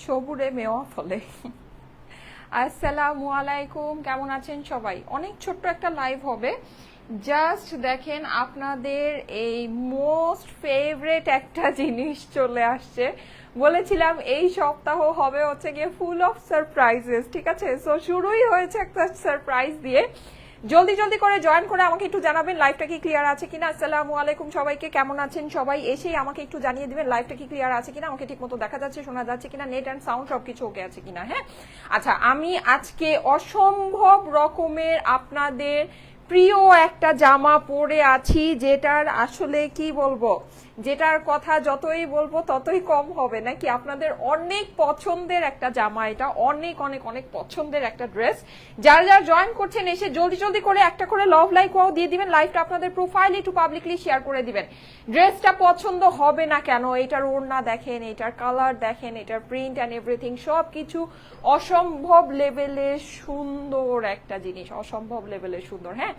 সবুরে মেওয়া ফলে। আসসালামু আলাইকুম, কেমন আছেন সবাই? অনেক ছোট্ট একটা লাইভ হবে, জাস্ট দেখেন আপনাদের এই মোস্ট ফেভারিট একটা জিনিস চলে আসছে। বলেছিলাম এই সপ্তাহ হবে হচ্ছে গিয়ে ফুল অফ সারপ্রাইজেস, ঠিক আছে? সো শুরুই হয়েছে একটা সারপ্রাইজ দিয়ে। জলদি জলদি করে জয়েন করে আমাকে একটু জানাবেন লাইভটা কি ক্লিয়ার আছে কিনা। আসসালামু আলাইকুম সবাইকে, কেমন আছেন সবাই? এসেই আমাকে একটু জানিয়ে দিবেন লাইভটা কি ক্লিয়ার আছে কিনা, আমাকে ঠিক মতো দেখা যাচ্ছে, শোনা যাচ্ছে কিনা, নেট অ্যান্ড সাউন্ড সবকিছু ওকে আছে কিনা। হ্যাঁ, আচ্ছা, আমি আজকে অসম্ভব রকমের আপনাদের প্রিয় একটা জামা পরে আছি, যেটার আসলে কি বলবো, যেটার কথা যতই বলবো ততই কম হবে নাকি। আপনাদের অনেক পছন্দের একটা জামা, এটা অনেক অনেক অনেক পছন্দের একটা ড্রেস। যারা যারা জয়েন করছেন এসে জলদি জলদি করে একটা করে লাভ লাইক ওয়াও দিয়ে দিবেন, লাইভটা আপনাদের প্রোফাইলে একটু পাবলিকলি শেয়ার করে দিবেন। ড্রেসটা পছন্দ হবে না কেন? এটার ওড়না দেখেন, এটার কালার দেখেন, এটার প্রিন্ট অ্যান্ড এভরিথিং সবকিছু অসম্ভব লেভেলের সুন্দর একটা জিনিস, অসম্ভব লেভেলের সুন্দর। হ্যাঁ,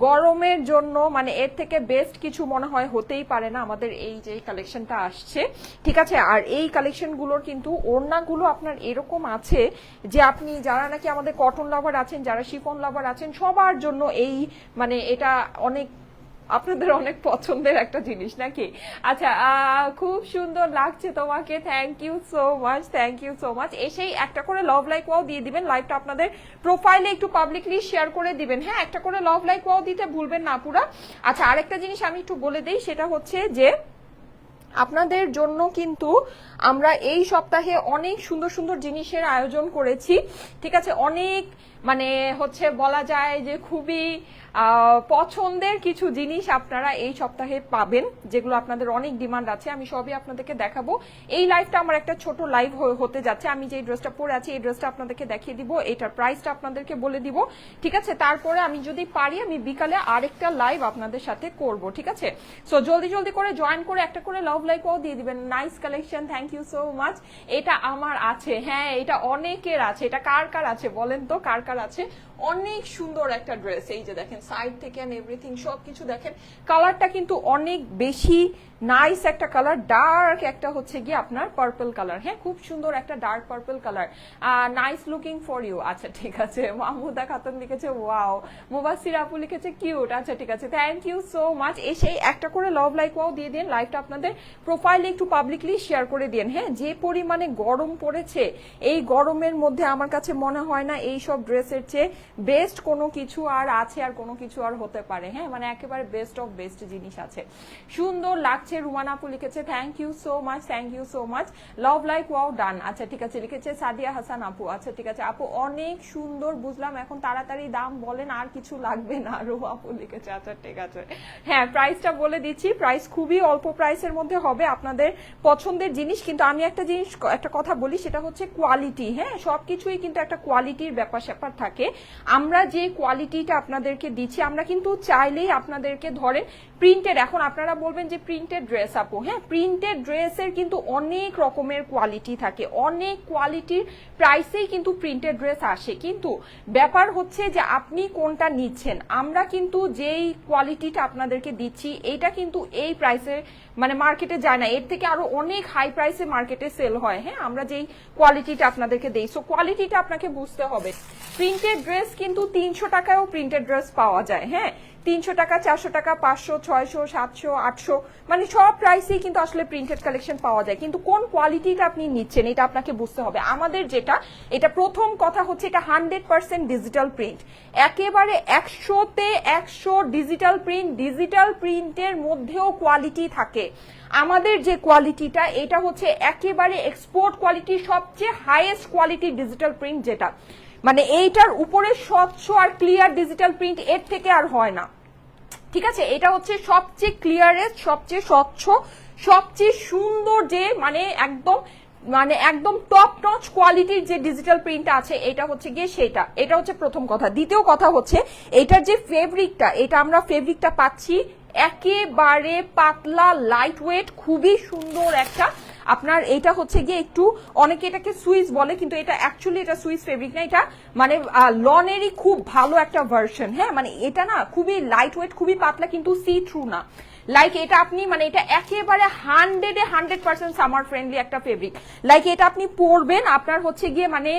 গরমের জন্য মানে এর থেকে বেস্ট কিছু মনে হয় হতেই পারে না। আমাদের এই যে কালেকশনটা আসছে, ঠিক আছে, আর এই কালেকশনগুলোর কিন্তু ওড়নাগুলো আপনার এরকম আছে যে আপনি যারা নাকি আমাদের কটন লাভার আছেন, যারা শিফন লাভার আছেন, সবার জন্য এই মানে এটা অনেক আপনাদের অনেক পছন্দের একটা জিনিস নাকি। আচ্ছা, খুব সুন্দর লাগছে তোমাকে, thank you so much, thank you so much. এসেই একটা করে লাভ লাইক ওয়াও দিয়ে দিবেন, লাইভটা আপনাদের প্রোফাইলে একটু পাবলিকলি শেয়ার করে দিবেন। হ্যাঁ, একটা করে লাভ লাইক ওয়াও দিতে ভুলবেন না পুরা। আচ্ছা, আরেকটা জিনিস আমি একটু বলে দেই, সেটা হচ্ছে যে আপনাদের জন্য কিন্তু আমরা এই সপ্তাহে অনেক সুন্দর সুন্দর জিনিসের আয়োজন করেছি, ঠিক আছে। অনেক মানে হচ্ছে বলা যায় যে খুবই পছন্দের কিছু জিনিস আপনারা এই সপ্তাহে পাবেন, যেগুলো আপনাদের অনেক ডিমান্ড আছে। আমি সবই আপনাদেরকে দেখাবো। এই লাইভটা আমার একটা ছোট লাইভ হতে যাচ্ছে। আমি যে ড্রেসটা পরে আছি এই ড্রেসটা আপনাদেরকে দেখিয়ে দিব, এটার প্রাইসটা আপনাদেরকে বলে দিব, ঠিক আছে। তারপরে আমি যদি পারি আমি বিকালে আরেকটা লাইভ আপনাদের সাথে করব, ঠিক আছে। সো জলদি জলদি করে জয়েন করে একটা করে লাভ লাইকও দিয়ে দিবেন। Nice collection, thank you so much. এটা আমার আছে, হ্যাঁ, এটা অনেকের আছে। এটা কার কার আছে বলেন তো, কার কার আছে? অনেক সুন্দর একটা ড্রেস, এই যে দেখেন সাইড থেকে এন্ড এভরিথিং সবকিছু দেখেন। কালারটা কিন্তু অনেক বেশি নাইস একটা কালার, ডার্ক একটা হচ্ছে গিয়ে আপনার পার্পল কালার। হ্যাঁ, খুব সুন্দর একটা dark purple colour, nice looking for you. আচ্ছা ঠিক আছে, মাহমুদা খাতুন লিখেছে ওয়াও, মুবাসির আপু লিখেছে কিউট। আচ্ছা ঠিক আছে, থ্যাংক ইউ সো মাচ। এসেই একটা করে লাভ লাইক ওয়াও দিয়ে দিন, লাইভটা আপনাদের প্রোফাইলে একটু পাবলিকলি শেয়ার করে দিন। হ্যাঁ, যে পরিমাণে গরম পড়েছে, এই গরমের মধ্যে আমার কাছে মনে হয় না এই সব ড্রেসের চেয়ে বেস্ট কোনো কিছু আর আছে, আর কোনো কিছু আর হতে পারে। হ্যাঁ, মানে একেবারে বেস্ট অফ বেস্ট জিনিস আছে, সুন্দর লাগছে। রুমান আপু লিখেছে thank you so much, thank you so much, love like wow done. আচ্ছা ঠিক আছে, লিখেছে সাদিয়া হাসান আপু। আচ্ছা ঠিক আছে আপু, অনেক সুন্দর, বুঝলাম। এখন তাড়াতাড়ি দাম বলেন, আর কিছু লাগবে না। রু আপু লিখেছে আচ্ছা ঠিক আছে। হ্যাঁ, প্রাইসটা বলে দিচ্ছি, প্রাইস খুবই অল্প প্রাইসের মধ্যে হবে, আপনাদের পছন্দের জিনিস। কিন্তু আমি একটা জিনিস, একটা কথা বলি, সেটা হচ্ছে কোয়ালিটি। হ্যাঁ, সবকিছুই কিন্তু একটা কোয়ালিটির ব্যাপার স্যাপার থাকে। আমরা যে কোয়ালিটিটা আপনাদেরকে দিচ্ছি, আমরা কিন্তু চাইলেই আপনাদেরকে ধরেন প্রিন্টেড, এখন আপনারা বলবেন যে প্রিন্টেড ড্রেস আপু, হ্যাঁ, প্রিন্টেড ড্রেসের কিন্তু অনেক রকমের কোয়ালিটি থাকে, অনেক কোয়ালিটির প্রাইসেই কিন্তু প্রিন্টেড ড্রেস আসে। কিন্তু ব্যাপার হচ্ছে যে আপনি কোনটা নিচ্ছেন। আমরা কিন্তু যেই কোয়ালিটিটা আপনাদেরকে দিচ্ছি, এইটা কিন্তু এই প্রাইসে মানে মার্কেটে যায় না, এর থেকে আরো অনেক হাই প্রাইসে মার্কেটে সেল হয়। হ্যাঁ, আমরা যেই কোয়ালিটিটা আপনাদেরকে দেই, সো কোয়ালিটিটা আপনাকে বুঝতে হবে। প্রিন্টেড ড্রেস কিন্তু 300 টাকায়ও প্রিন্টেড ড্রেস পাওয়া যায়। হ্যাঁ, 300 টাকা, 400 টাকা, 500, 600, 700, 800, মানে সব প্রাইসেই কিন্তু আসলে প্রিন্টেড কালেকশন পাওয়া যায়। কিন্তু কোন কোয়ালিটিটা আপনি নিচ্ছেন এটা আপনাকে বুঝতে হবে। আমাদের যেটা, এটা প্রথম কথা হচ্ছে এটা 100% ডিজিটাল প্রিন্ট, একেবারে 100তে 100 ডিজিটাল প্রিন্ট। ডিজিটাল প্রিন্টের মধ্যেও কোয়ালিটি থাকে। আমাদের যে কোয়ালিটিটা, এটা হচ্ছে একেবারে এক্সপোর্ট কোয়ালিটি, সবচেয়ে হাইয়েস্ট কোয়ালিটি ডিজিটাল প্রিন্ট, যেটা মানে এইটার উপরে স্বচ্ছ আর ক্লিয়ার ডিজিটাল প্রিন্ট এর থেকে আর হয় না, ঠিক আছে। এটা হচ্ছে সবচেয়ে ক্লিয়ারেস্ট, সবচেয়ে স্বচ্ছ, সবচেয়ে সুন্দর, যে মানে একদম টপ নচ কোয়ালিটির যে ডিজিটাল প্রিন্ট আছে, এটা হচ্ছে গিয়ে সেটা। এটা হচ্ছে প্রথম কথা। দ্বিতীয় কথা হচ্ছে এটার যে ফেব্রিকটা, এটা আমরা ফেব্রিকটা পাচ্ছি একেবারে পাতলা, লাইট ওয়েট, খুবই সুন্দর একটা আপনার। এটা হচ্ছে গিয়ে একটু, অনেকে এটাকে সুইস বলে, কিন্তু এটা অ্যাকচুয়ালি এটা সুইস ফেব্রিক না, এটা মানে লনেরই খুব ভালো একটা ভার্সন। হ্যাঁ, মানে এটা না খুবই লাইট ওয়েট, খুবই পাতলা, কিন্তু সি থ্রু না। লাইক এটা আপনি মানে এটা একেবারে 100% সামার ফ্রেন্ডলি একটা ফেব্রিক। লাইক এটা আপনি পরবেন, আপনার হচ্ছে গিয়ে মানে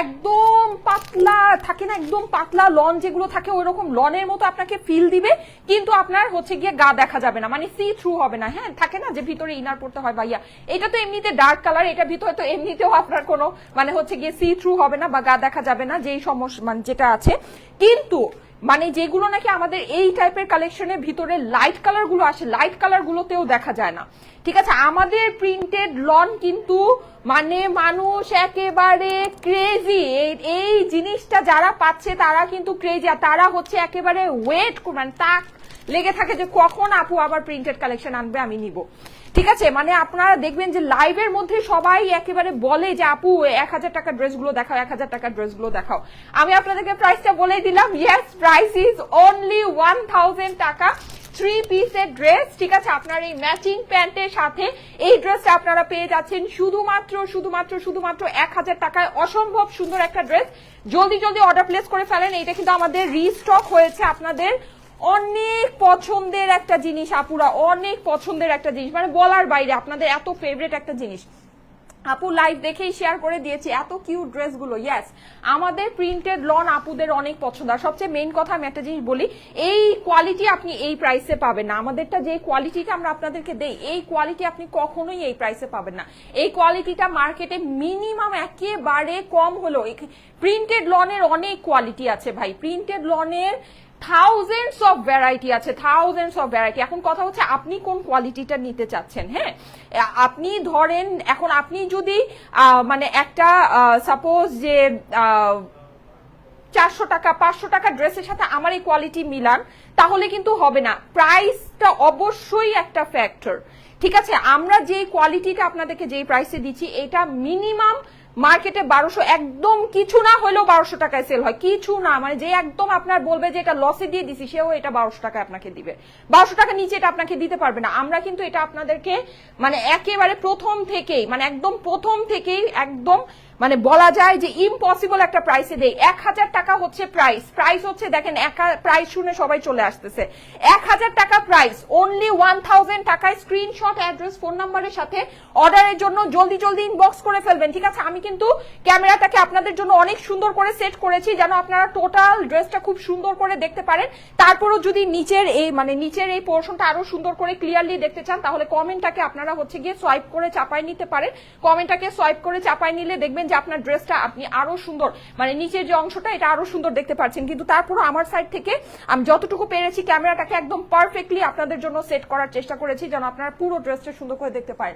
একদম পাতলা থাকে না, একদম পাতলা লন যেগুলো থাকে ওইরকম লনের মতো আপনাকে ফিল দিবে, কিন্তু আপনার হচ্ছে গিয়ে গা দেখা যাবে না, মানে সি থ্রু হবে না। হ্যাঁ থাকে না যে ভিতরে ইনার পড়তে হয় ভাইয়া, এটা তো এমনিতে ডার্ক কালার, এটা ভিতরে তো এমনিতেও আপনার কোনো মানে হচ্ছে গিয়ে সি থ্রু হবে না বা গা দেখা যাবে না, যেই সমস্যা মানে যেটা আছে। কিন্তু মানে যেগুলো নাকি আমাদের এই টাইপের কালেকশনের ভিতরে লাইট কালার গুলো আসে, লাইট কালার গুলোতেও দেখা যায় না। ঠিক আছে, আমাদের প্রিন্টেড লন কিন্তু মানে মানুষ একেবারে ক্রেজি, এই জিনিসটা যারা পাচ্ছে তারা কিন্তু ক্রেজি, আর তারা হচ্ছে একেবারে ওয়েট মানে তাক লেগে থাকে যে কখন আপু আবার প্রিন্টেড কালেকশন আনবে আমি নিব। ঠিক আছে, মানে আপনারা দেখবেন যে লাইভের মধ্যে সবাই একেবারে বলে যে আপু 1000 টাকার ড্রেসগুলো দেখাও, 1000 টাকার ড্রেসগুলো দেখাও। আমি আপনাদেরকে প্রাইসটা বলে দিলাম, ইয়েস প্রাইস ইজ অনলি 1000 টাকা, 3 পিসের ড্রেস। ঠিক আছে, আপনার এই ম্যাচিং প্যান্টের সাথে এই ড্রেসটা আপনারা পেয়ে যাচ্ছেন শুধুমাত্র 1000 টাকায়। অসম্ভব সুন্দর একটা ড্রেস, জলদি জলদি অর্ডার প্লেস করে ফেলেন। এটা কিন্তু আমাদের রিস্টক হয়েছে, আপনাদের অনেক পছন্দের একটা জিনিস আপুরা, অনেক পছন্দের একটা জিনিস, মানে বলার বাইরে, আপনাদের এত ফেভারিট একটা জিনিস। আপু লাইভ দেখেই শেয়ার করে দিয়েছি এত কিউট ড্রেসগুলো। ইয়েস, আমাদের প্রিন্টেড লন আপুদের অনেক পছন্দ। আর সবচেয়ে মেইন কথা আমি একটা জিনিস বলি, এই কোয়ালিটি আপনি এই প্রাইসে পাবেন না। আমাদেরটা যে কোয়ালিটিটা আমরা আপনাদেরকে দেই, এই কোয়ালিটি আপনি কখনোই এই প্রাইসে পাবেন না। এই কোয়ালিটিটা মার্কেটে মিনিমাম একেবারে কম হলো। প্রিন্টেড লনের অনেক কোয়ালিটি আছে ভাই, প্রিন্টেড লনের থাউজেন্ডস অফ ভ্যারাইটি আছে, থাউজেন্ডস অফ ভ্যারাইটি। এখন কথা হচ্ছে আপনি কোন কোয়ালিটিটা নিতে চাচ্ছেন। হ্যাঁ, আপনি ধরেন এখন আপনি যদি মানে একটা সাপোজ যে 400 টাকা 500 টাকা ড্রেসের সাথে আমার এই কোয়ালিটি মিলান, তাহলে কিন্তু হবে না। প্রাইসটা অবশ্যই একটা ফ্যাক্টর। ঠিক আছে, আমরা যে কোয়ালিটিটা আপনাদেরকে যেই প্রাইসে দিচ্ছি, এটা মিনিমাম মার্কেটে 1200, একদম কিছু না হলেও 1200 টাকায় সেল হয়, কিছু না, মানে যে একদম আপনার বলবে যে এটা লসে দিয়ে দিছি, সেও এটা 1200 টাকায় আপনাকে দিবে। 1200 টাকা নিচে এটা আপনাকে দিতে পারবে না। আমরা কিন্তু এটা আপনাদেরকে মানে একেবারে প্রথম থেকেই, মানে একদম প্রথম থেকেই একদম মানে বলা যায় যে ইম্পসিবল একটা প্রাইসে দেই। 1000 টাকা হচ্ছে প্রাইস, প্রাইস হচ্ছে দেখেন প্রাইস শুনে সবাই চলে আসতেছে। 1000 টাকা প্রাইস, অনলি 1000 টাকায়। স্ক্রিনশট, অ্যাড্রেস, ফোন নাম্বারের সাথে অর্ডারের জন্য জলদি জলদি ইনবক্স করে ফেলবেন। ঠিক আছে, আমি কিন্তু ক্যামেরাটাকে আপনাদের জন্য অনেক সুন্দর করে সেট করেছি যেন আপনারা টোটাল ড্রেসটা খুব সুন্দর করে দেখতে পারেন। তারপরও যদি নিচের এই মানে নিচের এই পোর্শনটা আরো সুন্দর করে ক্লিয়ারলি দেখতে চান, তাহলে কমেন্টটাকে আপনারা হচ্ছে গিয়ে সোয়াইপ করে চাপাই নিতে পারেন। কমেন্টটাকে সোয়াইপ করে চাপাই নিলে দেখবেন যে আপনার ড্রেসটা আপনি আরো সুন্দর, মানে নিচের যে অংশটা এটা আরো সুন্দর দেখতে পাচ্ছেন। কিন্তু তারপরও আমার সাইড থেকে আমি যতটুকু পেরেছি ক্যামেরাটাকে একদম পারফেক্টলি আপনাদের জন্য সেট করার চেষ্টা করেছি যেন আপনারা পুরো ড্রেসটা সুন্দর করে দেখতে পারেন।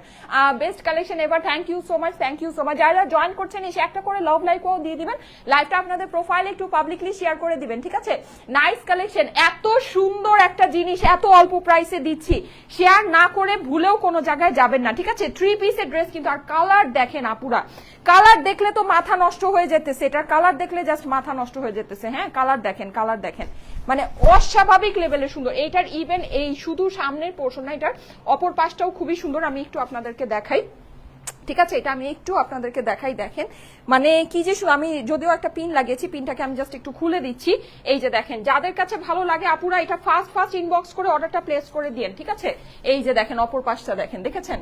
বেস্ট কালেকশন এবার। Thank you so much, thank you so much. যারা জয়েন করছেন এসে একটা করে লাভ লাইকও দিয়ে দিবেন, লাইভটা আপনাদের প্রোফাইলে একটু পাবলিকলি শেয়ার করে দিবেন। ঠিক আছে, নাইস কালেকশন, এত সুন্দর একটা জিনিস এত অল্প প্রাইসে দিচ্ছি, শেয়ার না করে ভুলেও কোনো জায়গায় যাবেন না। ঠিক আছে, 3 পিসের ড্রেস কিন্তু, আর কালার দেখেন আপুরা, কালার দেখলে তো মাথা নষ্ট হয়ে যেতেছে, এটার কালার দেখলে জাস্ট মাথা নষ্ট হয়ে যেতেছে। হ্যাঁ, কালার দেখেন, কালার দেখেন, মানে অস্বাভাবিক লেভেলের সুন্দর। এইটার ইভেন এই শুধু সামনের পোর্শন না, এটার অপর পাশটাও খুবই সুন্দর। আমি একটু আপনাদেরকে দেখাই। ঠিক আছে, এটা আমি একটু আপনাদেরকে দেখাই, দেখেন মানে কি যে আমি যদিও একটা পিন লাগিয়েছি, পিনটাকে আমি জাস্ট একটু খুলে দিচ্ছি। এই যে দেখেন, যাদের কাছে ভালো লাগে আপুরা এটা ফার্স্ট ইনবক্স করে অর্ডারটা প্লেস করে দিয়েন। ঠিক আছে, এই যে দেখেন অপর পাশটা দেখেন, দেখেছেন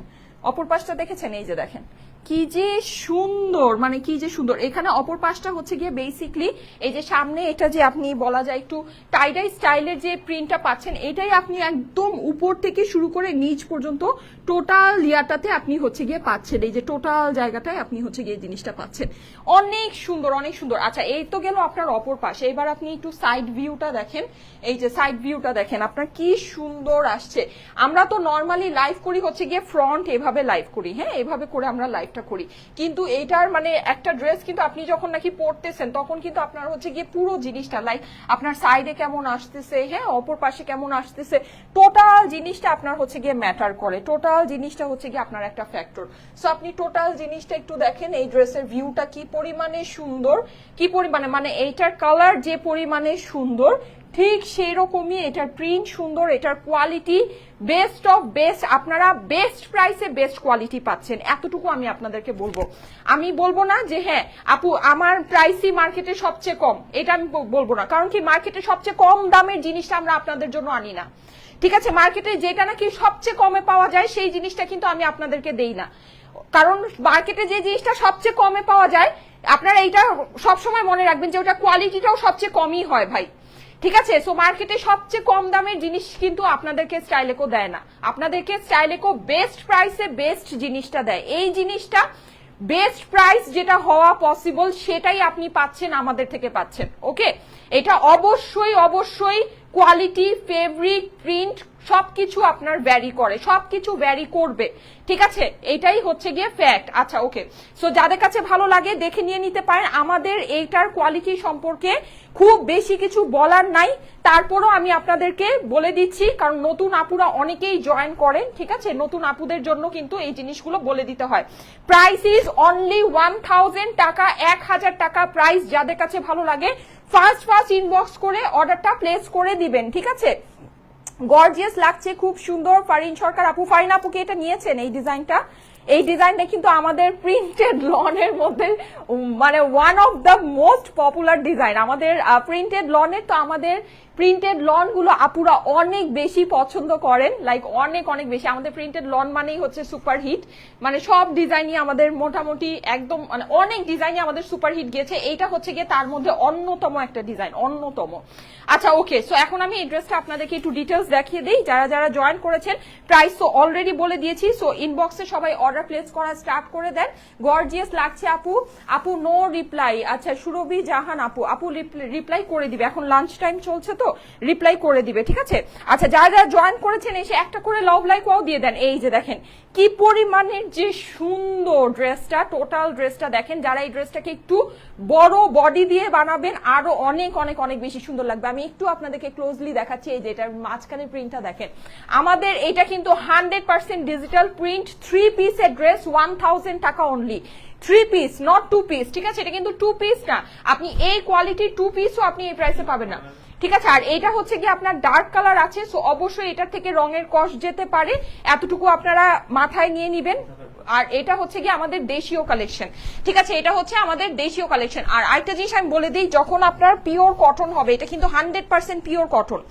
অপর পাশটা দেখেছেন, এই যে দেখেন কি যে সুন্দর, মানে কি যে সুন্দর। এখানে অপর পাশটা হচ্ছে গিয়ে বেসিকলি এই যে সামনে এটা যে আপনি বলা যায় একটু টাইডাই স্টাইলের যে প্রিন্টটা পাচ্ছেন, এটাই আপনি একদম উপর থেকে শুরু করে নিচ পর্যন্ত টোটাল ইয়াটাতে আপনি হচ্ছে গিয়ে পাচ্ছেন। এই যে টোটাল জায়গাটায় আপনি হচ্ছে গিয়ে জিনিসটা পাচ্ছেন, অনেক সুন্দর, অনেক সুন্দর। আচ্ছা, এই তো গেল আপনার অপর পাশে। এবার আপনি একটু সাইড ভিউটা দেখেন, এই যে সাইড ভিউটা দেখেন আপনার কি সুন্দর আসছে। আমরা তো নর্মালি লাইভ করি হচ্ছে গিয়ে ফ্রন্ট, এভাবে লাইভ করি, হ্যাঁ এভাবে করে আমরা লাইভটা করি, কিন্তু এইটার মানে একটা ড্রেস কিন্তু আপনি যখন নাকি পরতেছেন তখন কিন্তু আপনার হচ্ছে গিয়ে পুরো জিনিসটা লাইক আপনার সাইডে কেমন আসতেছে, হ্যাঁ অপর পাশে কেমন আসতেছে, টোটাল জিনিসটা আপনার হচ্ছে গিয়ে ম্যাটার করে, টোটাল জিনিসটা হচ্ছে গিয়ে আপনার একটা ফ্যাক্টর। সো আপনি টোটাল জিনিসটা একটু দেখেন, এই ড্রেসের ভিউটা কি পরিমাণে সুন্দর, কি পরিমাণে মানে এইটার কালার যে পরিমাণে সুন্দর, ঠিক সেই রকমই এটার প্রিন্ট সুন্দর, এটার কোয়ালিটি বেস্ট অফ বেস্ট। আপনারা বেস্ট প্রাইসে বেস্ট কোয়ালিটি পাচ্ছেন, এতটুকু আমি আপনাদেরকে বলবো। আমি বলবো না যে হ্যাঁ আপু আমার প্রাইসই মার্কেটে সবচেয়ে কম, এটা আমি বলবো না, কারণ কি মার্কেটে সবচেয়ে কম দামের জিনিসটা আমরা আপনাদের জন্য আনি না। ঠিক আছে, মার্কেটে যেটা নাকি সবচেয়ে কমে পাওয়া যায় সেই জিনিসটা কিন্তু আমি আপনাদেরকে দেই না, কারণ মার্কেটে যে জিনিসটা সবচেয়ে কমে পাওয়া যায় আপনারা এইটা সবসময় মনে রাখবেন যে ওটা কোয়ালিটিটাও সবচেয়ে কমই হয় ভাই। ঠিক আছে, সো মার্কেটে সবচেয়ে কম দামের জিনিস কিন্তু আপনাদেরকে স্টাইলেকো দেয় না, আপনাদেরকে স্টাইলেকো বেস্ট প্রাইসে বেস্ট জিনিসটা দেয়। এই জিনিসটা বেস্ট প্রাইস যেটা হওয়া পসিবল সেটাই আপনি পাচ্ছেন, আমাদের থেকে পাচ্ছেন। ওকে, এটা অবশ্যই অবশ্যই কোয়ালিটি, ফেব্রিক, প্রিন্ট সবকিছু আপনার ভ্যারি করে, সবকিছু ভ্যারি করবে। ঠিক আছে, এটাই হচ্ছে গিয়ে ফ্যাক্ট। আচ্ছা ওকে, সো যাদের কাছে ভালো লাগে দেখে নিয়ে নিতে পারেন। আমাদের এইটার কোয়ালিটি সম্পর্কে খুব বেশি কিছু বলার নাই, তারপরও আমি আপনাদেরকে বলে দিচ্ছি, কারণ নতুন আপুরা অনেকেই জয়েন করেন। ঠিক আছে, নতুন আপুদের জন্য কিন্তু এই জিনিসগুলো বলে দিতে হয়। প্রাইস ইজ অনলি 1000 টাকা, 1000 টাকা প্রাইস। যাদের কাছে ভালো লাগে ফার্স্ট ইনবক্স করে অর্ডারটা প্লেস করে দিবেন। ঠিক আছে, গর্জিয়াস লাগছে, খুব সুন্দর। ফারিন সরকার আপু, ফারিন আপু কি এটা নিয়েছেন এই ডিজাইনটা? এই ডিজাইনটা কিন্তু আমাদের প্রিন্টেড লনের মধ্যে মানে one of the most popular design আমাদের প্রিন্টেড লনের। তো আমাদের প্রিন্টেড লন গুলো আপুরা অনেক বেশি পছন্দ করেন, লাইক অনেক অনেক বেশি। আমাদের প্রিন্টেড লন মানেই হচ্ছে সুপার হিট, মানে সব ডিজাইনই আমাদের মোটামুটি একদম মানে অনেক ডিজাইনই আমাদের সুপার হিট গিয়েছে। এইটা হচ্ছে গিয়ে তার মধ্যে অন্যতম একটা ডিজাইন, অন্যতম। আচ্ছা ওকে, সো এখন আমি এই ড্রেসটা আপনাদেরকে একটু ডিটেলস দেখিয়ে দিই। যারা যারা জয়েন করেছেন প্রাইস তো অলরেডি বলে দিয়েছি, সো ইনবক্সে সবাই অর্ডার প্লেস করা স্টার্ট করে দেন। গর্জিয়াস লাগছে আপু। আপু নো রিপ্লাই। আচ্ছা সুরভি জাহান আপু, আপু রিপ্লাই করে দিবে, এখন লাঞ্চ টাইম চলছে তো রিপ্লাই করে দিবে। ঠিক আছে, আচ্ছা যারা যারা জয়েন করেছেন এসে একটা করে লাভ লাইকও দিয়ে দেন। এই যে দেখেন কি পরিমাণের যে সুন্দর ড্রেসটা, টোটাল ড্রেসটা দেখেন। যারা এই ড্রেসটাকে একটু বড় বডি দিয়ে বানাবেন আরো অনেক অনেক অনেক বেশি সুন্দর লাগবে। আমি একটু আপনাদেরকে ক্লোজলি দেখাচ্ছি, এই যে এটার মাঝখানে প্রিন্টটা দেখেন। আমাদের এটা কিন্তু 100% ডিজিটাল প্রিন্ট, 3 পিসের ড্রেস, 1000 টাকা অনলি। 3 piece, not 2 piece. ঠিক আছে, এটা কিন্তু 2 পিস না, আপনি এই কোয়ালিটির 2 পিসও আপনি এই প্রাইসে পাবেন না। ঠিক আছে, আর এটা হচ্ছে কি আপনার ডার্ক কালার আছে, সো অবশ্যই এটার থেকে রঙের কষ্ট যেতে পারে, এতটুকু আপনারা মাথায় নিয়ে নিবেন। আর এটা হচ্ছে কি আমাদের দেশীয় কালেকশন। ঠিক আছে, এটা হচ্ছে আমাদের দেশীয় কালেকশন। আর আরেকটা জিনিস আমি বলে দিই, যখন আপনার পিওর কটন হবে, এটা কিন্তু 100% পিওর কটন,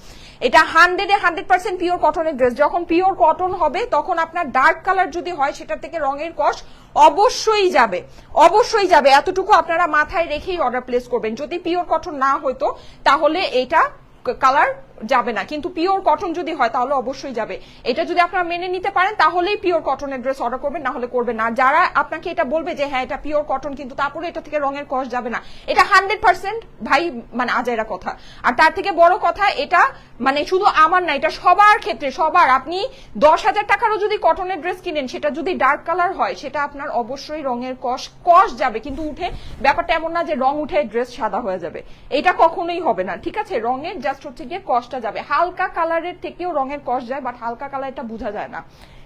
এটা 100% পিওর কটনের ড্রেস। যখন পিওর কটন হবে তখন আপনার ডার্ক কালার যদি হয় সেটার থেকে রঙের কষ্ট অবশ্যই যাবে, অবশ্যই যাবে। এতটুকু আপনারা মাথায় রেখেই অর্ডার প্লেস করবেন। যদি পিওর কটন না হতো তাহলে এটা কালার যাবে না, কিন্তু পিওর কটন যদি হয় তাহলে অবশ্যই যাবে। এটা যদি আপনারা মেনে নিতে পারেন তাহলেই পিওর কটনের ড্রেস অর্ডার করবেন, না হলে করবেন না। যারা আপনাকে এটা বলবে যে হ্যাঁ এটা পিওর কটন কিন্তু তারপরে এটা থেকে রঙের কষ্ট যাবে না, এটা 100% ভাই মানে আজাইরা কথা। আর তার থেকে বড় কথা, এটা মানে শুধু আমার না, এটা সবার ক্ষেত্রে, সবার। আপনি 10,000 টাকারও যদি কটনের ড্রেস কিনেন, সেটা যদি ডার্ক কালার হয় সেটা আপনার অবশ্যই রঙের কষ্ট যাবে, কিন্তু উঠে ব্যাপারটা এমন না যে রং উঠে ড্রেস সাদা হয়ে যাবে, এটা কখনোই হবে না। ঠিক আছে, রঙের জাস্ট হচ্ছে গিয়ে কষ্টটা যাবে। হালকা কালারের থেকেও রঙের কষ্ট যায়, বাট হালকা কালার এটা বোঝা যায় না।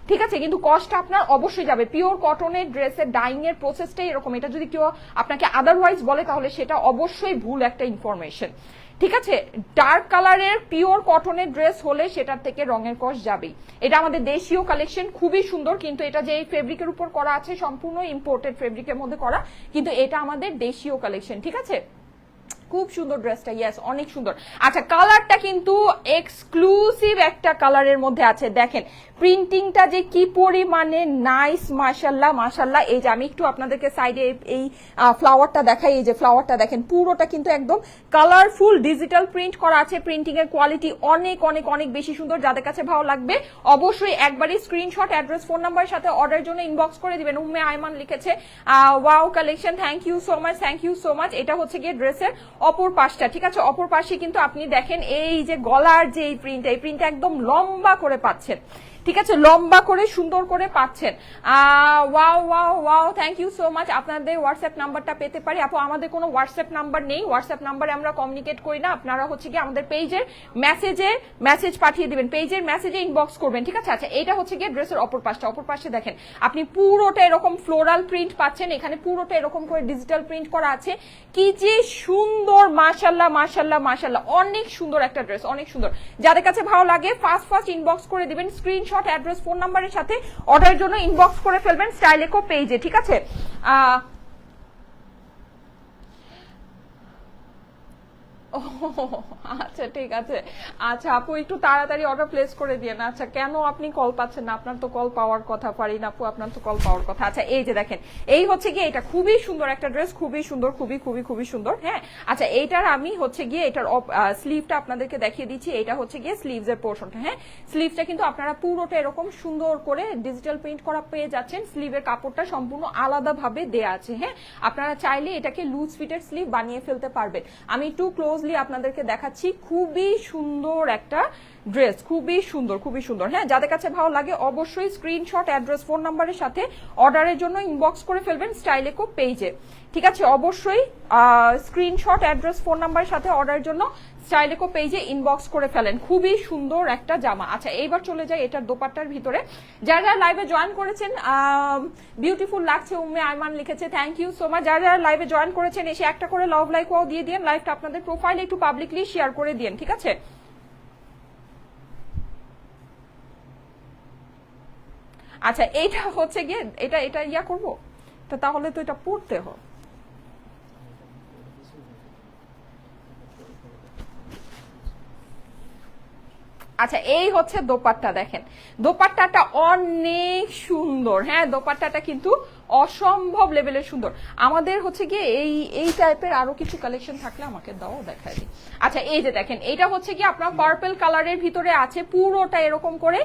ঠিক আছে, কিন্তু কষ্টটা আপনার অবশ্যই যাবে। পিওর কটনের ড্রেসের ডাইং এর প্রসেসটাই এরকম, এটা যদি কেউ আপনাকে আদারওয়াইজ বলে তাহলে সেটা অবশ্যই ভুল একটা ইনফরমেশন। ঠিক আছে, ডার্ক কালারের পিওর কটনের ড্রেস হলে সেটার থেকে রঙের কষ্ট যাবেই। এটা আমাদের দেশীয় কালেকশন, খুবই সুন্দর, কিন্তু এটা যে ফেব্রিকের উপর করা আছে সম্পূর্ণ ইম্পোর্টেড ফেব্রিকের মধ্যে করা, কিন্তু এটা আমাদের দেশীয় কালেকশন। ঠিক আছে, খুব সুন্দর ড্রেসটা, ইয়েস অনেক সুন্দর। আচ্ছা কালারটা কিন্তু এক্সক্লুসিভ একটা কালারের মধ্যে আছে, দেখেন প্রিন্টিংটা যে কি পরিমাণে নাইস, মাশাল্লাহ মাশাল্লাহ। এই যে আমি একটু আপনাদেরকে সাইডে এই ফ্লাওয়ারটা দেখাই, এই যে ফ্লাওয়ারটা দেখেন, পুরোটা কিন্তু একদম কালারফুল ডিজিটাল প্রিন্ট করা আছে। প্রিন্টিং এর কোয়ালিটি অনেক অনেক অনেক বেশি সুন্দর। যাদের কাছে ভালো লাগবে অবশ্যই একবারই স্ক্রিনশট, অ্যাড্রেস, ফোন নাম্বারের সাথে অর্ডারের জন্য ইনবক্স করে দিবেন। উম্মে আইমান লিখেছে wow collection, thank you so much, thank you so much. এটা হচ্ছে গিয়ে ড্রেসের অপর পাশটা। ঠিক আছে, অপর পাশে কিন্তু আপনি দেখেন এই যে গলার যে এই প্রিন্টটা একদম লম্বা করে পাচ্ছেন। ঠিক আছে, লম্বা করে সুন্দর করে পাচ্ছেন। Wow wow wow, thank you so much. আপনাদের হোয়াটসঅ্যাপ নাম্বারটা পেতে পারি? আপু আমাদের কোনো হোয়াটসঅ্যাপ নাম্বার নেই, হোয়াটসঅ্যাপ নাম্বারে আমরা কমিউনিকেট করি না। আপনারা হচ্ছে কি আমাদের পেজের মেসেজ পাঠিয়ে দিবেন, পেজের মেসেজে ইনবক্স করবেন। ঠিক আছে, আচ্ছা এটা হচ্ছে গিয়ে ড্রেসের অপর পাশটা। অপর পাশে দেখেন আপনি পুরোটা এরকম ফ্লোরাল প্রিন্ট পাচ্ছেন, এখানে পুরোটা এরকম করে ডিজিটাল প্রিন্ট করা আছে। কি যে সুন্দর, মাশাল্লাহ মাশাল্লাহ মাশাল্লাহ, অনেক সুন্দর একটা ড্রেস, অনেক সুন্দর। যাদের কাছে ভালো লাগে ফার্স্ট ইনবক্স করে দিবেন, স্ক্রিনশট, অ্যাড্রেস, ফোন নাম্বারের সাথে অর্ডারের জন্য ইনবক্স করে ফেলবেন স্টাইলেকো পেজে। ঠিক আছে, আচ্ছা ও আচ্ছা ঠিক আছে। আচ্ছা আপু একটু তাড়াতাড়ি অর্ডার প্লেস করে দিয়েন। আচ্ছা কেন আপনি কল পাচ্ছেন না? আপনার তো কল পাওয়ার কথা। ফারিন আপু আপনার তো কল পাওয়ার কথা। আচ্ছা এই যে দেখেন, এই হচ্ছে গিয়ে এটা খুবই সুন্দর একটা ড্রেস, খুবই সুন্দর, খুবই খুবই খুবই সুন্দর। হ্যাঁ আচ্ছা এইটার আমি হচ্ছে গিয়ে এটার স্লিভটা আপনাদেরকে দেখিয়ে দিচ্ছি। এটা হচ্ছে গিয়ে স্লিভস এর পোর্শনটা। হ্যাঁ স্লিভটা কিন্তু আপনারা পুরোটা এরকম সুন্দর করে ডিজিটাল প্রিন্ট করা পেয়ে যাচ্ছেন। স্লিভের কাপড়টা সম্পূর্ণ আলাদা ভাবে দেয়া আছে। হ্যাঁ আপনারা চাইলে এটাকে লুজ ফিটের স্লিভ বানিয়ে ফেলতে পারবেন। আমি একটু ক্লোজলি আপনাদেরকে দেখাচ্ছি। খুবই সুন্দর একটা ড্রেস, খুবই সুন্দর, খুবই সুন্দর। হ্যাঁ যাদের কাছে ভালো লাগে অবশ্যই স্ক্রিনশট, অ্যাড্রেস, ফোন নাম্বারের সাথে অর্ডারের জন্য ইনবক্স করে ফেলবেন স্টাইলেকো পেজে। ঠিক আছে অবশ্যই স্ক্রিনশট, অ্যাড্রেস, ফোন নাম্বারের সাথে অর্ডারের জন্য স্টাইলেকো পেজে ইনবক্স করে ফেলেন। খুবই সুন্দর একটা জামা। আচ্ছা এইবার চলে যাই এটার দোপাট্টার ভিতরে। যারা যারা লাইভে জয়েন করেছেন, বিউটিফুল লাগছে উম্মে আইমান লিখেছে, থ্যাংক ইউ সো মাচ। যারা যারা লাইভে জয়েন করেছেন এসে একটা করে লাভ লাইক ওয়াও দিয়ে দিন। লাইভটা আপনাদের প্রোফাইলে একটু পাবলিকলি শেয়ার করে দিন। ঠিক আছে আচ্ছা এইটা হচ্ছে গিয়ে এটা এটা ইয়া করবো তো, তাহলে তো এটা পড়তে হয়। আচ্ছা এই হচ্ছে দোপাট্টা। দেখেন দোপাট্টাটা অনেক সুন্দর। হ্যাঁ দোপাট্টাটা কিন্তু অসম্ভব লেভেলের সুন্দর। আমাদের হচ্ছে গিয়ে এই এই টাইপের আরো কিছু কালেকশন থাকলে আমাকে দাও, দেখাই দিই। আচ্ছা এই যে দেখেন এটা হচ্ছে কি আপনার পার্পল কালারের ভিতরে আছে পুরোটা এরকম করে।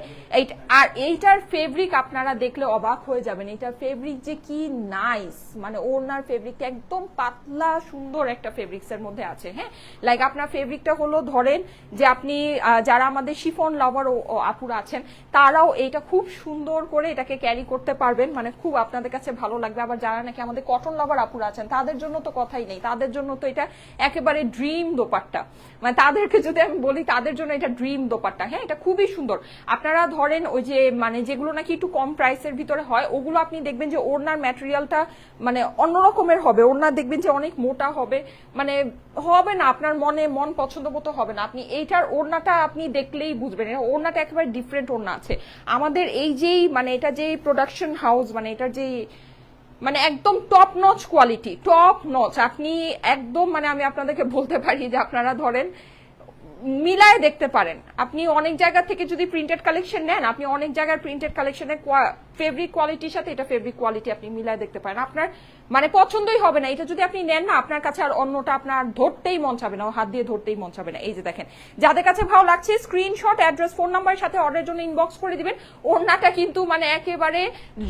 আর এইটার ফেব্রিক আপনারা দেখলে অবাক হয়ে যাবেন। এইটার ফেব্রিক যে কি নাইস, মানে ওড়নার ফেব্রিকটা একদম পাতলা সুন্দর একটা ফেব্রিক্স এর মধ্যে আছে। হ্যাঁ লাইক আপনার ফেব্রিকটা হলো ধরেন যে আপনি যারা আমাদের শিফন লাভার ও আপুরা আছেন তারাও এটা খুব সুন্দর করে এটাকে ক্যারি করতে পারবেন, মানে খুব আপনাদের কাছে ভালো লাগবে। আবার যারা নাকি আমাদের কটন লাভার আপুরা আছেন তাদের জন্য তো কথাই নেই, তাদের জন্য তো এটা একেবারে ড্রিম দোপাট্টা। মানে তাদেরকে যদি আমি বলি তাদের জন্য এটা ড্রিম দোপাট্টা। হ্যাঁ এটা খুবই সুন্দর। আপনারা ধরেন ওই যে মানে যেগুলো নাকি একটু কম প্রাইসের ভিতরে হয় ওগুলো আপনি দেখবেন যে ওড়নার ম্যাটেরিয়ালটা মানে অন্যরকমের হবে। ওড়না দেখবেন যে অনেক মোটা হবে, মানে হবে না আপনার মন পছন্দ মতো হবে না। আপনি এইটার ওড়নাটা আপনি দেখলেই বুঝবেন ওড়নাটা একেবারে ডিফারেন্ট ওড়না আছে। আমাদের এই যেই মানে এটা যেই প্রোডাকশন হাউস, মানে এটার যেই মানে একদম top notch quality, top notch. আপনি একদম মানে আমি আপনাদেরকে বলতে পারি যে আপনারা ধরেন মিলায় দেখতে পারেন। আপনি অনেক জায়গা থেকে যদি প্রিন্টেড কালেকশন নেন, আপনি অনেক জায়গার প্রিন্টেড কালেকশনের ফেব্রিক কোয়ালিটির সাথে এটা ফেব্রিক কোয়ালিটি আপনি মিলায় দেখতে পারেন, আপনার মানে পছন্দই হবে না। এটা যদি আপনি নেন না আপনার কাছে আর অন্যটা আপনার ধরতেই মন চাবে না, হাত দিয়ে ধরতেই মন চাবে না। এই যে দেখেন যাদের কাছে ভালো লাগছে স্ক্রিনশট, অ্যাড্রেস, ফোন নাম্বারের সাথে অর্ডারের জন্য ইনবক্স করে দিবেন। ওড়নাটা কিন্তু মানে একেবারে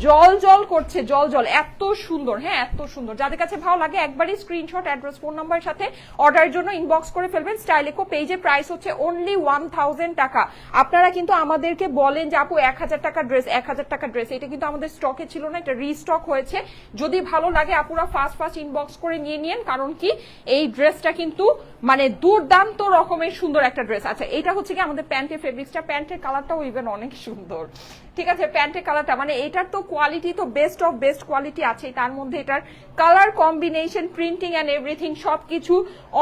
জল জল করছে, জল জল, এত সুন্দর। হ্যাঁ এত সুন্দর। যাদের কাছে ভালো লাগে একবারই স্ক্রিনশট, অ্যাড্রেস, ফোন নাম্বারের সাথে অর্ডারের জন্য ইনবক্স করে ফেলবেন। স্টাইলেকো পেজে প্রাইস হচ্ছে অনলি 1000 টাকা। আপনারা কিন্তু আমাদেরকে বলেন যে আপু 1000 টাকা ড্রেস, 1000 টাকা ড্রেস, এটা কিন্তু আমাদের স্টকে ছিল না, এটা রিস্টক হয়েছে। যদি ভালো লাগে আপুরা ফার্স্ট ফার্স্ট ইনবক্স করে নিয়ে নিন, কারণ কি এই ড্রেসটা কিন্তু মানে দুর্দান্ত রকমের সুন্দর একটা ড্রেস। আচ্ছা এটা হচ্ছে কি আমাদের প্যান্টের ফেব্রিক্সটা, প্যান্টের কালারটাও ইভেন অনেক সুন্দর। ঠিক আছে প্যান্টের কালারটা মানে এটার তো কোয়ালিটি তো বেস্ট অফ বেস্ট কোয়ালিটি আছে, তার মধ্যে এটার colour combination, printing and everything সবকিছু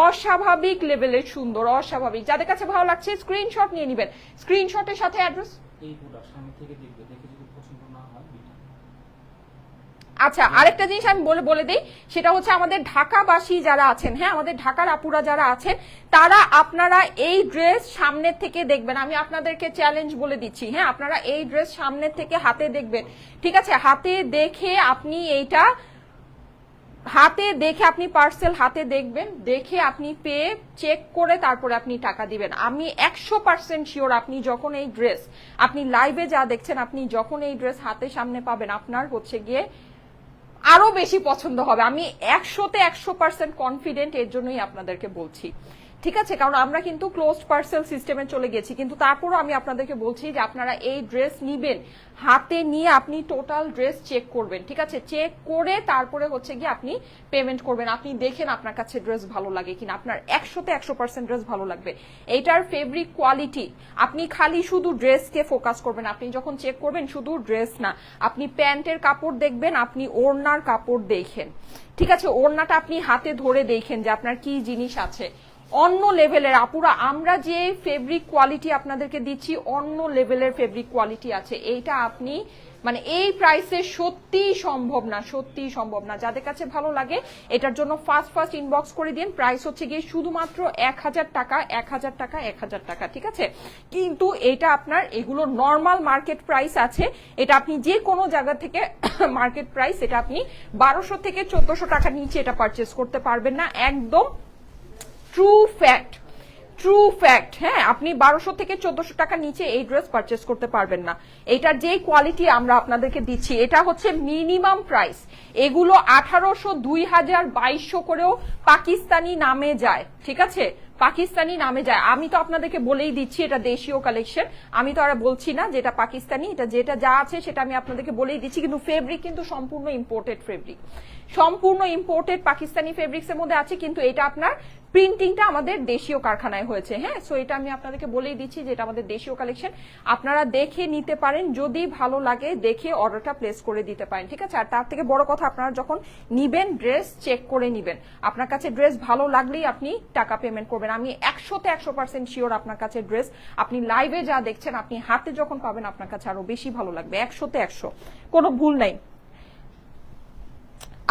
অস্বাভাবিক লেভেলের সুন্দর, অস্বাভাবিক। যাদের কাছে ভালো লাগছে স্ক্রিনশট নিয়ে নেবেন। স্ক্রিনশটের সাথে অ্যাড্রেস আচ্ছা আরেকটা জিনিস আমি বলে দিই, সেটা হচ্ছে আমাদের ঢাকাবাসী যারা আছেন, হ্যাঁ আমাদের ঢাকার আপুরা যারা আছেন তারা আপনারা এই ড্রেস সামনের থেকে দেখবেন। আমি আপনাদেরকে চ্যালেঞ্জ বলে দিচ্ছি, হ্যাঁ আপনারা এই ড্রেস সামনের থেকে হাতে দেখবেন। ঠিক আছে হাতে দেখে আপনি এইটা হাতে দেখে আপনি পার্সেল হাতে দেখবেন, দেখে আপনি পেয়ে চেক করে তারপরে আপনি টাকা দিবেন। আমি 100% শিওর আপনি যখন এই ড্রেস আপনি লাইভে যা দেখছেন, আপনি যখন এই ড্রেস হাতে সামনে পাবেন আপনার হচ্ছে গিয়ে আরো বেশি পছন্দ হবে। আমি 100% কনফিডেন্ট, এর জন্যই আপনাদেরকে বলছি। ঠিক আছে কারণ আমরা কিন্তু ক্লোজড পার্সেল সিস্টেমে চলে গেছি, কিন্তু তারপরও আমি আপনাদেরকে বলছি যে আপনারা এই ড্রেস নিবেন, হাতে নিয়ে আপনি টোটাল ড্রেস চেক করবেন। ঠিক আছে চেক করে তারপরে হচ্ছে গিয়ে আপনি পেমেন্ট করবেন। আপনি দেখেন আপনার কাছে ড্রেস ভালো লাগে কিনা, আপনার 100% ড্রেস ভালো লাগবে। এইটার ফেব্রিক কোয়ালিটি, আপনি খালি শুধু ড্রেসকে ফোকাস করবেন। আপনি যখন চেক করবেন শুধু ড্রেস না, আপনি প্যান্টের কাপড় দেখবেন, আপনি ওড়নার কাপড় দেখেন। ঠিক আছে ওড়নাটা আপনি হাতে ধরে দেখেন যে আপনার কি জিনিস আছে। অন্য লেভেলের আপুরা, আমরা যে ফেব্রিক কোয়ালিটি আপনাদেরকে দিচ্ছি অন্য লেভেলের ফেব্রিক কোয়ালিটি আছে। এইটা আপনি মানে এই প্রাইসে সত্যিই সম্ভব না, সত্যিই সম্ভব না। যাদের কাছে ভালো লাগে এটার জন্য ফার্স্ট ইনবক্স করে দিন। প্রাইস হচ্ছে গিয়ে শুধুমাত্র 1000 টাকা, 1000 টাকা, 1000 টাকা, ঠিক আছে। কিন্তু এটা আপনার এগুলো নর্মাল মার্কেট প্রাইস আছে, এটা আপনি যে কোনো জায়গা থেকে মার্কেট প্রাইস, এটা আপনি 1200 থেকে 1400 টাকার নিচে এটা পারচেস করতে পারবেন না, একদম ট্রু ফ্যাক্ট, ট্রু ফ্যাক্ট। হ্যাঁ, আপনি 1200 থেকে 1400 টাকার নিচে এই ড্রেস পারচেস করতে পারবেন না। এটার যে কোয়ালিটি আমরা আপনাদেরকে দিচ্ছি এটা হচ্ছে মিনিমাম প্রাইস। এগুলো 1800, 2000, 2200 করেও পাকিস্তানি নামে যায়, ঠিক আছে, পাকিস্তানি নামে যায়। আমি তো আপনাদেরকে বলেই দিচ্ছি এটা দেশীয় কালেকশন, আমি তো আর বলছি না যেটা পাকিস্তানি, এটা যেটা যা আছে সেটা আমি আপনাদেরকে বলেই দিচ্ছি। কিন্তু ফেব্রিক কিন্তু সম্পূর্ণ ইম্পোর্টেড ফেব্রিক, সম্পূর্ণ ইম্পোর্টেড পাকিস্তানি ফেব্রিক্স এর মধ্যে আছে, কিন্তু এটা আপনার প্রিন্টিংটা আমাদের দেশীয় কারখানায় হয়েছে। হ্যাঁ, সো এটা আমি আপনাদেরকে বলেই দিচ্ছি যে এটা আমাদের দেশীয় কালেকশন, আপনারা দেখে নিতে পারেন, যদি ভালো লাগে দেখে অর্ডারটা প্লেস করে দিতে পারেন, ঠিক আছে। আর তার থেকে বড় কথা, আপনারা যখন নিবেন ড্রেস চেক করে নিবেন, আপনার কাছে ড্রেস ভালো লাগলেই আপনি টাকা পেমেন্ট করবেন। আমি 100তে 100% শিওর আপনার কাছে ড্রেস আপনি লাইভে যা দেখছেন আপনি হাতে যখন পাবেন আপনার কাছে আরো বেশি ভালো লাগবে, 100তে 100, কোনো ভুল নাই।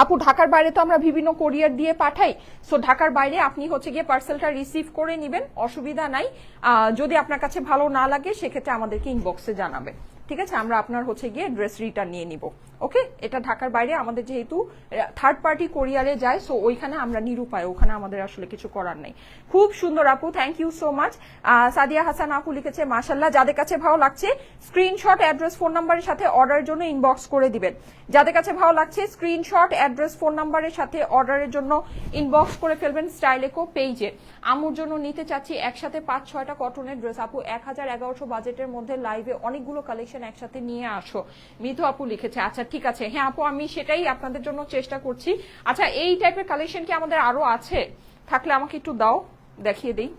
আপু ঢাকার বাইরে তো আমরা বিভিন্ন কোরিয়ার দিয়ে পাঠাই, সো ঢাকার বাইরে আপনি হচ্ছে গিয়ে পার্সেলটা রিসিভ করে নেবেন, অসুবিধা নাই। যদি আপনার কাছে ভালো না লাগে সেক্ষেত্রে আমাদেরকে ইনবক্সে জানাবে, ঠিক আছে, আমরা আপনার হচ্ছে গিয়ে ড্রেস রিটার্ন নিয়ে নিব। ওকে, এটা ঢাকার বাইরে আমাদের যেহেতু থার্ড পার্টি কোরিয়ারে যায়, সো ওইখানে আমরা নিরুপায়, ওখানে আমাদের আসলে কিছু করার নেই। খুব সুন্দর আপু, thank you so much. Sadia Hasan আপু লিখেছে মাশাল্লাহ, যাদের কাছে ভালো লাগছে স্ক্রিনশট, অ্যাড্রেস, ফোন নাম্বারের সাথে অর্ডারের জন্য ইনবক্স করে দিবেন। যাদের কাছে ভালো লাগছে স্ক্রিনশট, অ্যাড্রেস, ফোন নাম্বারের সাথে অর্ডারের জন্য ইনবক্স করে ফেলবেন স্টাইলেকো পেজে। আমুর জন্য নিতে চাচ্ছি একসাথে 5-6টা কটনের ড্রেস। আপু 1000-1100 বাজেটের মধ্যে লাইভে অনেকগুলো কালেকশন একসাথে নিয়ে আসো, মিথু আপু লিখেছে। আচ্ছা ঠিক আছে, হ্যাঁ আপু আমি সেটাই আপনাদের জন্য চেষ্টা করছি। আচ্ছা এই টাইপের কালেকশন কি আমাদের আরো আছে? থাকলে আমাকে একটু দাও, দেখিয়ে দিই।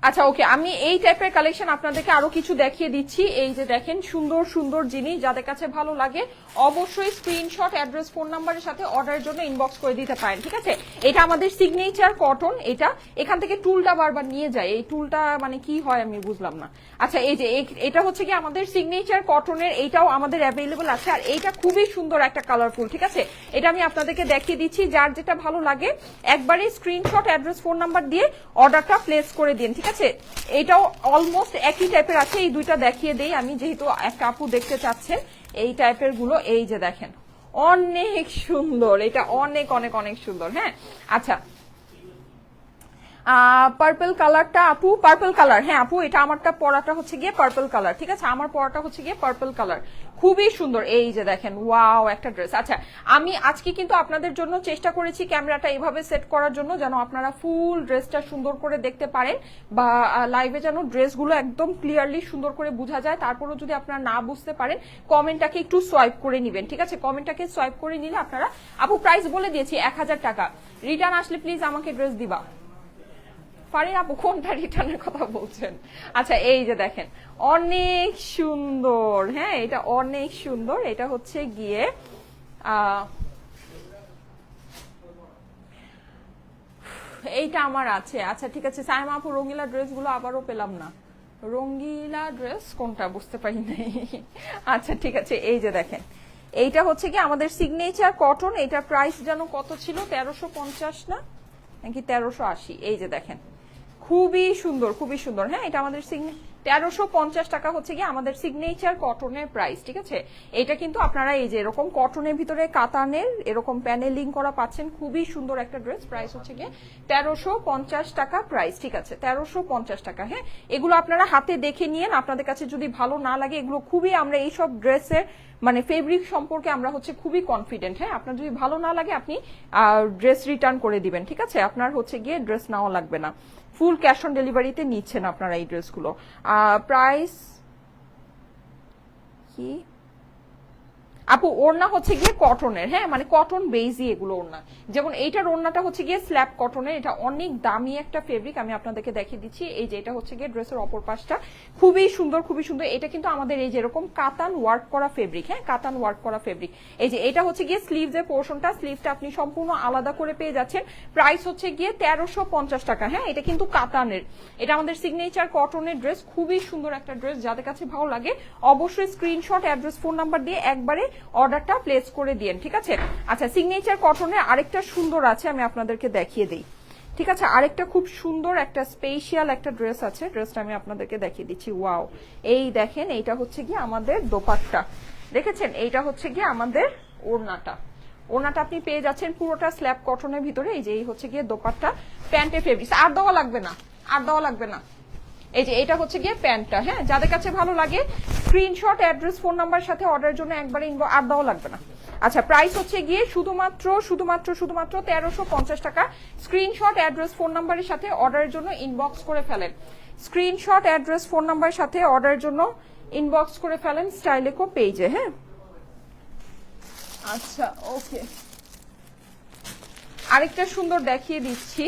আচ্ছা ওকে, আমি এই টাইপের কালেকশন আপনাদেরকে আরো কিছু দেখিয়ে দিচ্ছি। এই যে দেখেন সুন্দর সুন্দর জিনিস, যাদের কাছে ভালো লাগে অবশ্যই স্ক্রিনশট, অ্যাড্রেস, ফোন নাম্বারের সাথে অর্ডারের জন্য ইনবক্স করে দিতে পারেন, ঠিক আছে। এটা আমাদের সিগনেচার কটন, এটা এখান থেকে টুলটা বারবার নিয়ে যায়, এই টুলটা মানে কি হয় আমি বুঝলাম না। আচ্ছা এই যে এটা হচ্ছে কি আমাদের সিগনেচার কটনের, এইটাও আমাদের অ্যাভেলেবল আছে, আর এইটা খুবই সুন্দর একটা কালারফুল, ঠিক আছে। এটা আমি আপনাদেরকে দেখিয়ে দিচ্ছি, যার যেটা ভালো লাগে একবারে স্ক্রিনশট, অ্যাড্রেস, ফোন নাম্বার দিয়ে অর্ডারটা প্লেস করে দিন, ঠিক আছে। এটাও অলমোস্ট একই টাইপের আছে, এই দুইটা দেখিয়ে দেই আমি, যেহেতু একটা আপু দেখতে চাচ্ছেন এই টাইপের গুলো। এই যে দেখেন অনেক সুন্দর, এটা অনেক অনেক অনেক সুন্দর। হ্যাঁ আচ্ছা, পার্পল কালারটা আপু, পার্পল কালার, হ্যাঁ আপু এটা আমারটা পরাটা হচ্ছে গিয়ে পার্পল কালার, ঠিক আছে, আমার পরাটা হচ্ছে গিয়ে পার্পল কালার, খুবই সুন্দর। এই যে দেখেন ওয়াও একটা ড্রেস। আচ্ছা আমি আজকে কিন্তু আপনাদের জন্য চেষ্টা করেছি ক্যামেরাটা এইভাবে সেট করার জন্য যেন আপনারা ফুল ড্রেসটা সুন্দর করে দেখতে পারেন, বা লাইভে যেন ড্রেসগুলো একদম ক্লিয়ারলি সুন্দর করে বোঝা যায়। তারপরেও যদি আপনারা না বুঝতে পারেন কমেন্টটাকে একটু সোয়াইপ করে নিবেন, ঠিক আছে, কমেন্টটাকে সোয়াইপ করে নিলে আপনারা, আপু প্রাইস বলে দিয়েছি 1000 টাকা, রিটার্ন আসলে প্লিজ আমাকে ড্রেস দিবা। ফারিন আপু কোনটা রিটার্নের কথা বলছেন? আচ্ছা এই যে দেখেন অনেক সুন্দর, হ্যাঁ এটা অনেক সুন্দর, এটা হচ্ছে গিয়ে এইটা আমার আছে। আচ্ছা ঠিক আছে, সাইমা আপু রঙিলা ড্রেসগুলো আবারও পেলাম না, রঙিলা ড্রেস কোনটা বুঝতে পারি নাই। আচ্ছা ঠিক আছে, এই যে দেখেন এইটা হচ্ছে কি আমাদের সিগনেচার কটন, এটার প্রাইস যেন কত ছিল 1350 না নাকি 1380, এই যে দেখেন খুবই সুন্দর, খুবই সুন্দর। হ্যাঁ এটা আমাদের 1350 টাকা হচ্ছে কি আমাদের সিগনেচার কটনের প্রাইস, ঠিক আছে। এটা কিন্তু আপনারা এই যে এরকম কটনের ভিতরে কাতানের এরকম প্যানেলিং করা পাচ্ছেন, খুবই সুন্দর একটা ড্রেস, প্রাইস হচ্ছে গিয়ে 1350 টাকা প্রাইস, ঠিক আছে, 1350 টাকা। হ্যাঁ এগুলো আপনারা হাতে দেখে নিয়েন, আপনাদের কাছে যদি ভালো না লাগে, এগুলো খুবই আমরা এইসব ড্রেসের মানে ফেব্রিক সম্পর্কে আমরা হচ্ছে খুবই কনফিডেন্ট। হ্যাঁ আপনার যদি ভালো না লাগে আপনি ড্রেস রিটার্ন করে দিবেন, ঠিক আছে, আপনার হচ্ছে গিয়ে ড্রেস নেওয়া লাগবে না, ফুল ক্যাশ অন ডেলিভারিতে নিচ্ছেন আপনারা এই ড্রেসগুলো। প্রাইস কি আপু ওড়না হচ্ছে গিয়ে কটনের, হ্যাঁ মানে কটন বেজই এগুলো ওড়না। যেমন এইটার ওড়নাটা হচ্ছে গিয়ে স্ল্যাব কটনের, এটা অনেক দামি একটা ফেব্রিক, আমি আপনাদেরকে দেখিয়ে দিচ্ছি। এই যে এটা হচ্ছে গিয়ে ড্রেসের অপর পাশটা, খুবই সুন্দর খুবই সুন্দর। এটা কিন্তু আমাদের এই যেরকম কাতান ওয়ার্ক করা ফেব্রিক, হ্যাঁ কাতান ওয়ার্ক করা ফেব্রিক। এই যে এটা হচ্ছে গিয়ে স্লিভসের পোর্শনটা, স্লিভসটা আপনি সম্পূর্ণ আলাদা করে পেয়ে যাচ্ছেন। প্রাইস হচ্ছে গিয়ে 1350 টাকা। হ্যাঁ এটা কিন্তু কাতানের, এটা আমাদের সিগনেচার কটনের ড্রেস, খুবই সুন্দর একটা ড্রেস। যাদের কাছে ভালো লাগে অবশ্যই স্ক্রিনশট, অ্যাড্রেস, ফোন নাম্বার দিয়ে একবারে অর্ডারটা প্লেস করে দিন, ঠিক আছে? আচ্ছা সিগনেচার কটনের আরেকটা সুন্দর আছে, আমি আপনাদেরকে দেখিয়ে দিই, ঠিক আছে? আরেকটা খুব সুন্দর একটা স্পেশাল একটা ড্রেস আছে, ড্রেসটা আমি আপনাদেরকে দেখিয়ে দিচ্ছি। ওয়াও, এই দেখেন এইটা হচ্ছে গিয়ে আমাদের দোপাট্টা, দেখেছেন? এইটা হচ্ছে গিয়ে আমাদের ওড়নাটা, ওড়নাটা আপনি পেয়ে যাচ্ছেন পুরোটা স্ল্যাব কটনের ভিতরে। এই যে এই হচ্ছে গিয়ে দোপাট্টা, প্যান্টের ফেব্রিক্স, আর দেওয়া লাগবে না, আর দেওয়া লাগবে না। এই যে এটা হচ্ছে গিয়ে প্যান্টটা, হ্যাঁ যাদের কাছে ভালো লাগে স্ক্রিনশট, অ্যাড্রেস, ফোন নাম্বার সাথে অর্ডারের জন্য একবারে আর দেওয়া লাগবে না। আচ্ছা প্রাইস হচ্ছে গিয়ে শুধুমাত্র 1350 টাকা। স্ক্রিনশট, অ্যাড্রেস, ফোন নাম্বারের সাথে অর্ডারের জন্য ইনবক্স করে ফেলেন। স্ক্রিনশট, অ্যাড্রেস, ফোন নাম্বারের সাথে অর্ডারের জন্য ইনবক্স করে ফেলেন স্টাইলেকো পেজে, হ্যাঁ। আচ্ছা ওকে, আরেকটা সুন্দর দেখিয়ে দিচ্ছি,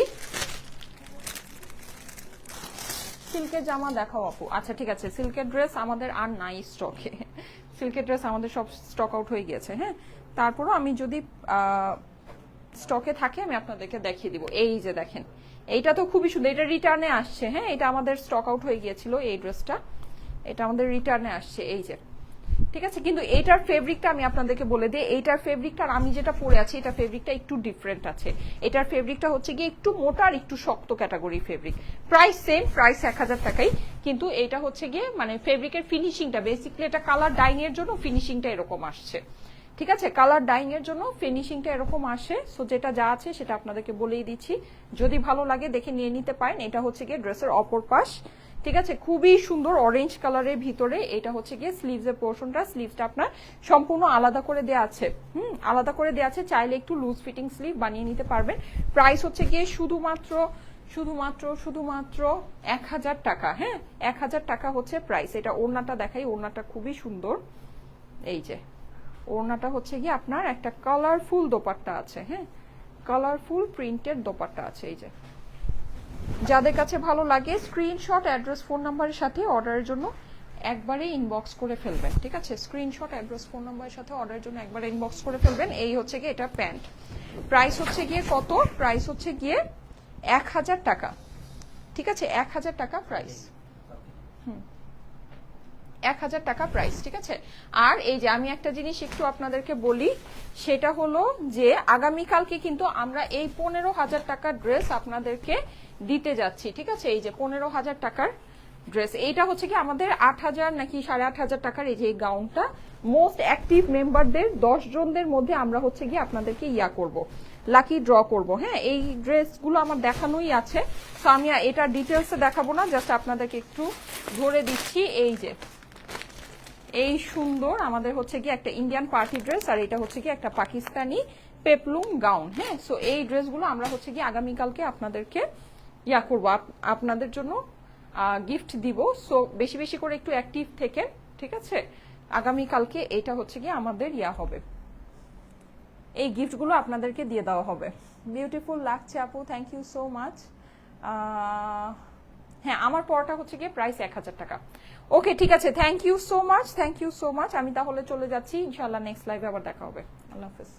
সিল্কের জামা দেখাও আপু। আচ্ছা ঠিক আছে, সিল্কের ড্রেস আমাদের আর নাই স্টকে, সিল্কের ড্রেস আমাদের সব স্টক আউট হয়ে গেছে, হ্যাঁ। তারপরও আমি যদি স্টকে থাকে আমি আপনাদেরকে দেখিয়ে দিব। এই যে দেখেন এইটা তো খুবই সুন্দর, এটা রিটার্নে আসছে, হ্যাঁ এটা আমাদের স্টক আউট হয়ে গিয়েছিল এই ড্রেসটা, এটা আমাদের রিটার্নে আসছে, এই যে ঠিক আছে। কিন্তু এইটার ফেব্রিকটা আমি আপনাদেরকে বলে দিই, এইটার ফেব্রিকটা আমি যেটা পরে আছি এটা ফেব্রিকটা একটু ডিফারেন্ট আছে। এটার ফেব্রিকটা হচ্ছে গিয়ে একটু মোটা আর একটু শক্ত category fabric. Price same, price 1000 টাকাই, কিন্তু এটা হচ্ছে গিয়ে মানে ফেব্রিকের ফিনিশিংটা বেসিক্যালি এটা কালার ডাইং এর জন্য ফিনিশিংটা এরকম আসছে, ঠিক আছে? কালার ডাইং এর জন্য ফিনিশিংটা এরকম আসে। সো যেটা যা আছে সেটা আপনাদেরকে বলেই দিচ্ছি, যদি ভালো লাগে দেখে নিয়ে নিতে পারেন। এটা হচ্ছে গিয়ে ড্রেসের অপর পাশ, ঠিক আছে? খুবই সুন্দর অরেঞ্জ কালারের ভিতরে। এটা হচ্ছে গিয়ে স্লিভস এর পোর্শনটা, স্লিভসটা আপনার সম্পূর্ণ আলাদা করে দেওয়া আছে, আলাদা করে দেওয়া আছে। চাইলে একটু লুজ ফিটিং স্লিভ বানিয়ে নিতে পারবেন। প্রাইস হচ্ছে গিয়ে শুধুমাত্র 1000 টাকা, হ্যাঁ 1000 টাকা হচ্ছে প্রাইস। এটা ওড়নাটা দেখাই, ওড়নাটা খুবই সুন্দর। এই যে ওড়নাটা হচ্ছে গিয়ে আপনার একটা কালারফুল দোপাট্টা আছে, হ্যাঁ কালারফুল প্রিন্টেড দোপাট্টা আছে। এই যে যাদের কাছে ভালো লাগে স্ক্রিনশট, অ্যাড্রেস, ফোন নাম্বারের সাথে অর্ডারের জন্য একবারে ইনবক্স করে ফেলবেন, ঠিক আছে? স্ক্রিনশট, অ্যাড্রেস, ফোন নাম্বারের সাথে অর্ডারের জন্য একবারে ইনবক্স করে ফেলবেন। এই হচ্ছে গিয়ে এটা প্যান্ট, প্রাইস হচ্ছে গিয়ে কত? প্রাইস হচ্ছে গিয়ে 1000 টাকা, ঠিক আছে? 1000 টাকা প্রাইস, 1000 টাকা প্রাইস, ঠিক আছে? আর এই যে আমি একটা জিনিস একটু আপনাদেরকে বলি, সেটা হলো যে আগামীকালকে কিন্তু আমরা এই 15,000 টাকার ড্রেস আপনাদেরকে দিতে যাচ্ছি, ঠিক আছে? এই যে 15,000 টাকার ড্রেস, এইটা হচ্ছে কি আমাদের 8000 নাকি 8500 টাকার এই যে গাউনটা মোস্ট অ্যাক্টিভ মেম্বারদের 10 জনদের মধ্যে আমরা হচ্ছে গিয়ে আপনাদেরকে ইয়া করব, লাকি ড্র করব, হ্যাঁ। এই ড্রেসগুলো আমার দেখানোই আছে, তো আমি এটা ডিটেলসে দেখাবো না, জাস্ট আপনাদেরকে একটু ধরে দিচ্ছি। এই যে এই সুন্দর আমাদের হচ্ছে কি একটা ইন্ডিয়ান পার্টি ড্রেস, আর এটা হচ্ছে কি একটা পাকিস্তানি পেপলুম গাউন, হ্যাঁ। সো এই ড্রেসগুলো আমরা হচ্ছে কি আগামীকালকে আপনাদেরকে ইয়া করবো, আপনাদের জন্য গিফট দিব। সো বেশি বেশি করে একটু অ্যাক্টিভ থেকে, ঠিক আছে? আগামীকালকে এটা হচ্ছে কি আমাদের ইয়া হবে, এই গিফটগুলো আপনাদেরকে দিয়ে দেওয়া হবে। বিউটিফুল লাগছে আপু, থ্যাংক ইউ সো মাচ। হ্যাঁ আমার পড়াটা হচ্ছে গিয়ে প্রাইস 1000 টাকা। ওকে ঠিক আছে, thank you so much, thank you so much. আমি তাহলে চলে যাচ্ছি, ইনশাআল্লাহ নেক্সট লাইভে আবার দেখা হবে। আল্লাহ হাফেজ।